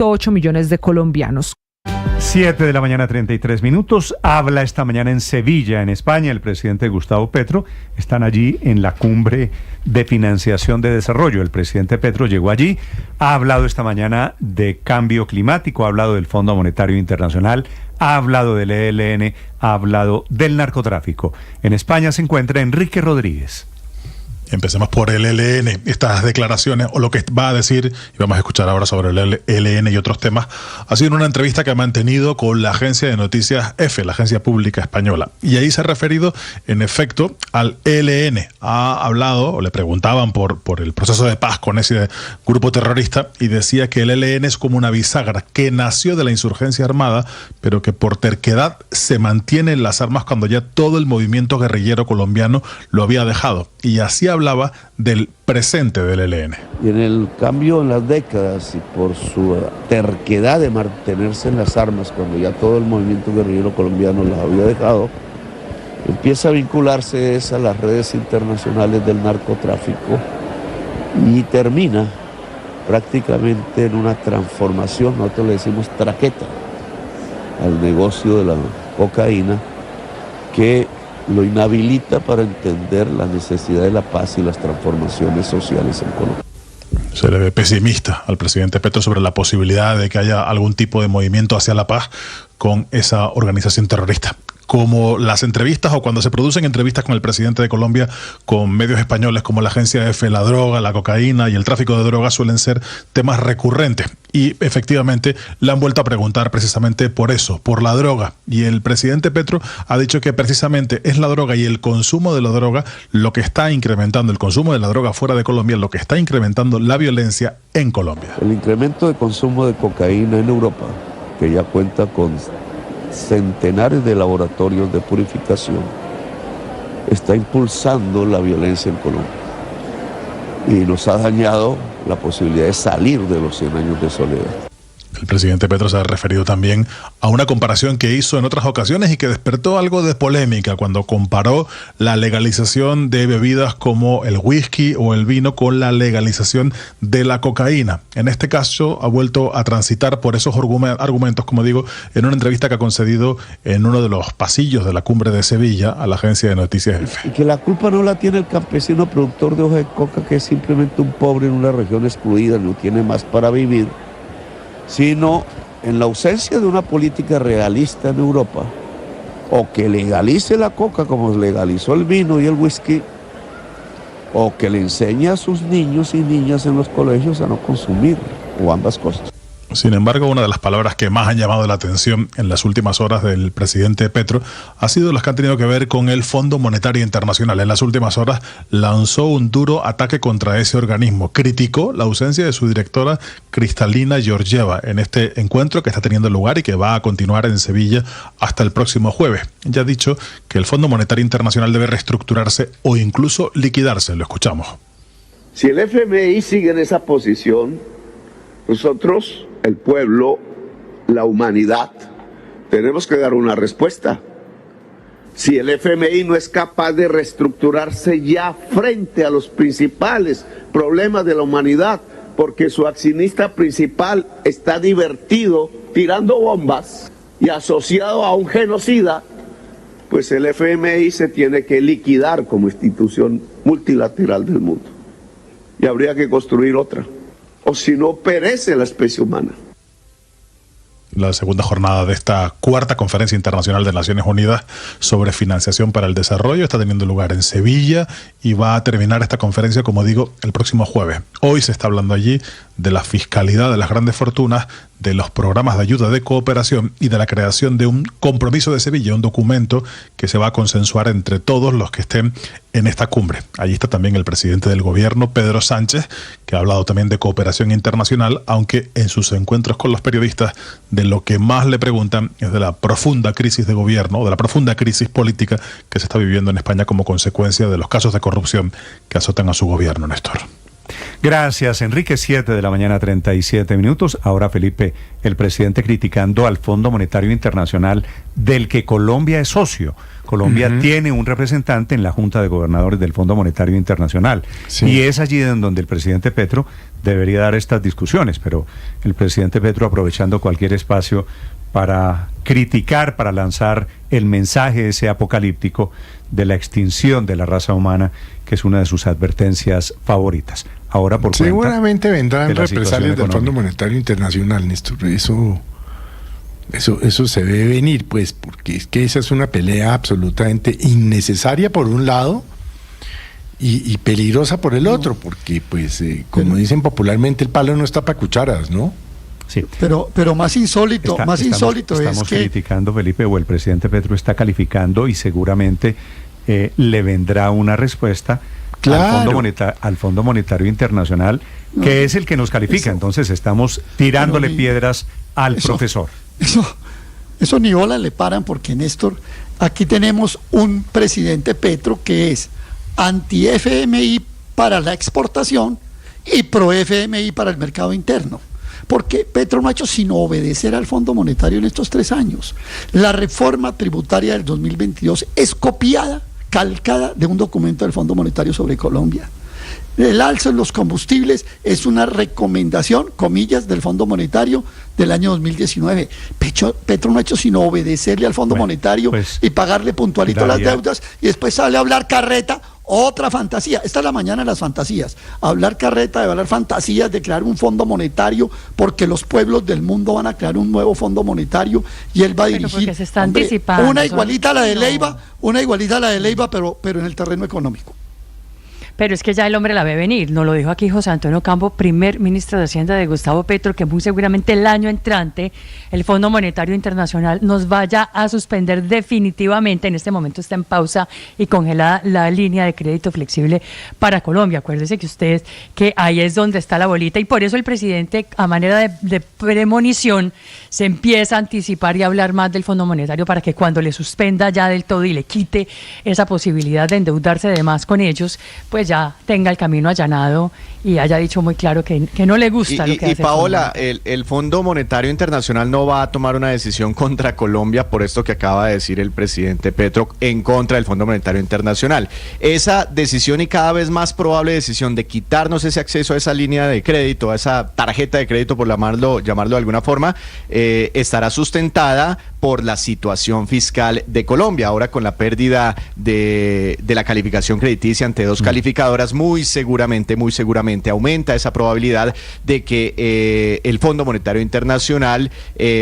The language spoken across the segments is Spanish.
1.8 millones de colombianos. 7 de la mañana, 33 minutos. Habla esta mañana en Sevilla, en España, el presidente Gustavo Petro. Están allí en la cumbre de financiación de desarrollo. El presidente Petro llegó allí, ha hablado esta mañana de cambio climático, ha hablado del Fondo Monetario Internacional, ha hablado del ELN, ha hablado del narcotráfico. En España se encuentra Enrique Rodríguez. Empecemos por el ELN, estas declaraciones o lo que va a decir, y vamos a escuchar ahora sobre el ELN y otros temas, ha sido en una entrevista que ha mantenido con la agencia de noticias EFE, la agencia pública española. Y ahí se ha referido, en efecto, al ELN. Ha hablado, o le preguntaban por el proceso de paz con ese grupo terrorista, y decía que el ELN es como una bisagra que nació de la insurgencia armada, pero que por terquedad se mantiene en las armas cuando ya todo el movimiento guerrillero colombiano lo había dejado. Y así hablaba del presente del ELN. Y en el cambio en las décadas y por su terquedad de mantenerse en las armas cuando ya todo el movimiento guerrillero colombiano las había dejado, empieza a vincularse a las redes internacionales del narcotráfico y termina prácticamente en una transformación, nosotros le decimos traqueta, al negocio de la cocaína, que lo inhabilita para entender la necesidad de la paz y las transformaciones sociales en Colombia. Se le ve pesimista al presidente Petro sobre la posibilidad de que haya algún tipo de movimiento hacia la paz con esa organización terrorista. Como las entrevistas o cuando se producen entrevistas con el presidente de Colombia con medios españoles como la agencia EFE, la droga, la cocaína y el tráfico de drogas suelen ser temas recurrentes. Y efectivamente le han vuelto a preguntar precisamente por eso, por la droga. Y el presidente Petro ha dicho que precisamente es la droga y el consumo de la droga lo que está incrementando, el consumo de la droga fuera de Colombia, lo que está incrementando la violencia en Colombia. El incremento de consumo de cocaína en Europa, que ya cuenta con centenares de laboratorios de purificación, está impulsando la violencia en Colombia y nos ha dañado la posibilidad de salir de los 100 años de soledad. El presidente Petro se ha referido también a una comparación que hizo en otras ocasiones y que despertó algo de polémica cuando comparó la legalización de bebidas como el whisky o el vino con la legalización de la cocaína. En este caso ha vuelto a transitar por esos argumentos, como digo, en una entrevista que ha concedido en uno de los pasillos de la cumbre de Sevilla a la agencia de noticias EFE. Y que la culpa no la tiene el campesino productor de hoja de coca, que es simplemente un pobre en una región excluida, no tiene más para vivir, sino en la ausencia de una política realista en Europa, o que legalice la coca como legalizó el vino y el whisky, o que le enseñe a sus niños y niñas en los colegios a no consumir, o ambas cosas. Sin embargo, una de las palabras que más han llamado la atención en las últimas horas del presidente Petro ha sido las que han tenido que ver con el Fondo Monetario Internacional. En las últimas horas lanzó un duro ataque contra ese organismo. Criticó la ausencia de su directora Kristalina Georgieva en este encuentro que está teniendo lugar y que va a continuar en Sevilla hasta el próximo jueves. Ya ha dicho que el Fondo Monetario Internacional debe reestructurarse o incluso liquidarse. Lo escuchamos. Si el FMI sigue en esa posición, nosotros, el pueblo, la humanidad, tenemos que dar una respuesta. Si el FMI no es capaz de reestructurarse ya frente a los principales problemas de la humanidad, porque su accionista principal está divertido tirando bombas y asociado a un genocida, pues el FMI se tiene que liquidar como institución multilateral del mundo. Y habría que construir otra. O si no, perece la especie humana. La segunda jornada de esta cuarta Conferencia Internacional de Naciones Unidas sobre Financiación para el Desarrollo está teniendo lugar en Sevilla y va a terminar esta conferencia, como digo, el próximo jueves. Hoy se está hablando allí de la fiscalidad de las grandes fortunas, de los programas de ayuda de cooperación y de la creación de un compromiso de Sevilla, un documento que se va a consensuar entre todos los que estén en esta cumbre. Allí está también el presidente del gobierno, Pedro Sánchez, que ha hablado también de cooperación internacional, aunque en sus encuentros con los periodistas de lo que más le preguntan es de la profunda crisis de gobierno, de la profunda crisis política que se está viviendo en España como consecuencia de los casos de corrupción que azotan a su gobierno, Néstor. Gracias, Enrique. 7 de la mañana, 37 minutos. Ahora, Felipe, el presidente criticando al Fondo Monetario Internacional, del que Colombia es socio. Colombia tiene un representante en la Junta de Gobernadores del Fondo Monetario Internacional. Sí. Y es allí en donde el presidente Petro debería dar estas discusiones, pero el presidente Petro aprovechando cualquier espacio para criticar, para lanzar el mensaje ese apocalíptico de la extinción de la raza humana, que es una de sus advertencias favoritas. Ahora por cuenta seguramente vendrán de la situación represalias del Fondo económica. Monetario Internacional, Néstor. Eso se ve venir, pues, porque es que esa es una pelea absolutamente innecesaria por un lado y peligrosa por el otro, porque, pues, como dicen popularmente, el palo no está para cucharas, ¿no? Sí. Pero más insólito, estamos es que criticando, Felipe, o el presidente Petro está calificando y seguramente le vendrá una respuesta Claro. al Fondo Monetario Internacional, que es el que nos califica. Entonces estamos tirándole piedras al profesor. Eso ni bola le paran, porque, Néstor, aquí tenemos un presidente Petro que es anti-FMI para la exportación y pro-FMI para el mercado interno. Porque Petro no ha hecho sino obedecer al Fondo Monetario en estos 3 años. La reforma tributaria del 2022 es copiada, calcada de un documento del Fondo Monetario sobre Colombia. El alza en los combustibles es una recomendación, comillas, del Fondo Monetario del año 2019. Petro no ha hecho sino obedecerle al Fondo Monetario y pagarle puntualito las deudas, y después sale a hablar carreta, otra fantasía. Esta es la mañana de las fantasías. Hablar carreta, de hablar fantasías, de crear un Fondo Monetario, porque los pueblos del mundo van a crear un nuevo Fondo Monetario y él va a dirigir. Se está anticipando. Una igualita a la de Leiva, pero en el terreno económico. Pero es que ya el hombre la ve venir, nos lo dijo aquí José Antonio Campo, primer ministro de Hacienda de Gustavo Petro, que muy seguramente el año entrante el Fondo Monetario Internacional nos vaya a suspender definitivamente. En este momento está en pausa y congelada la línea de crédito flexible para Colombia. Acuérdese que ustedes que ahí es donde está la bolita, y por eso el presidente, a manera de premonición, se empieza a anticipar y a hablar más del Fondo Monetario, para que cuando le suspenda ya del todo y le quite esa posibilidad de endeudarse de más con ellos, pues ya tenga el camino allanado y haya dicho muy claro que no le gusta lo que hace. Y Paola, el Fondo Monetario Internacional no va a tomar una decisión contra Colombia por esto que acaba de decir el presidente Petro en contra del Fondo Monetario Internacional. Esa decisión, y cada vez más probable decisión, de quitarnos ese acceso a esa línea de crédito, a esa tarjeta de crédito, por llamarlo de alguna forma, estará sustentada por la situación fiscal de Colombia. Ahora, con la pérdida de la calificación crediticia ante dos calificadoras, muy seguramente aumenta esa probabilidad de que el Fondo Monetario Internacional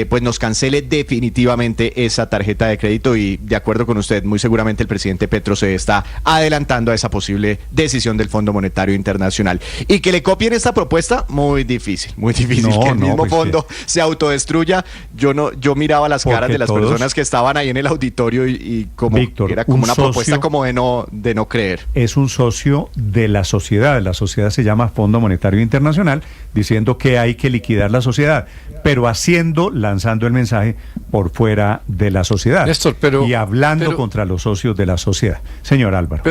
pues nos cancele definitivamente esa tarjeta de crédito, y de acuerdo con usted, muy seguramente el presidente Petro se está adelantando a esa posible decisión del Fondo Monetario Internacional. Y que le copien esta propuesta, muy difícil que el mismo fondo se autodestruya. Yo miraba las caras de las personas que estaban ahí en el auditorio y como Víctor, era como una socio, propuesta como de no creer. Es un socio de la sociedad. La sociedad se llama Fondo Monetario Internacional, diciendo que hay que liquidar la sociedad, pero lanzando el mensaje por fuera de la sociedad, Néstor, y hablando contra los socios de la sociedad. Señor Álvaro.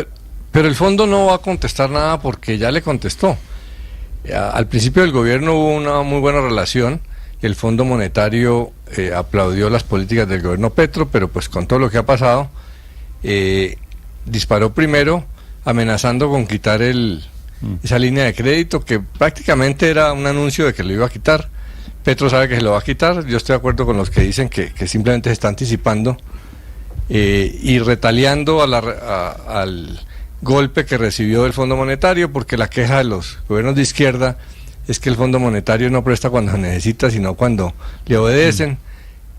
Pero el fondo no va a contestar nada, porque ya le contestó. Al principio del gobierno hubo una muy buena relación. El Fondo Monetario aplaudió las políticas del gobierno Petro, pero pues con todo lo que ha pasado, disparó primero amenazando con quitar esa línea de crédito, que prácticamente era un anuncio de que lo iba a quitar. Petro sabe que se lo va a quitar. Yo estoy de acuerdo con los que dicen que simplemente se está anticipando y retaliando al golpe que recibió del Fondo Monetario, porque la queja de los gobiernos de izquierda es que el Fondo Monetario no presta cuando necesita, sino cuando le obedecen,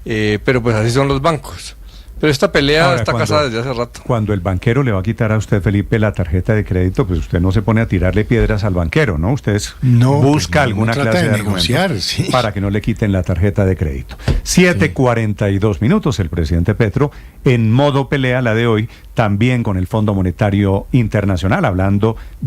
pero pues así son los bancos. Pero esta pelea está casada desde hace rato. Cuando el banquero le va a quitar a usted, Felipe, la tarjeta de crédito, pues usted no se pone a tirarle piedras al banquero, ¿no? Usted busca alguna clase de negociar para que no le quiten la tarjeta de crédito. 7:42 minutos, el presidente Petro en modo pelea, la de hoy, también con el Fondo Monetario Internacional, hablando de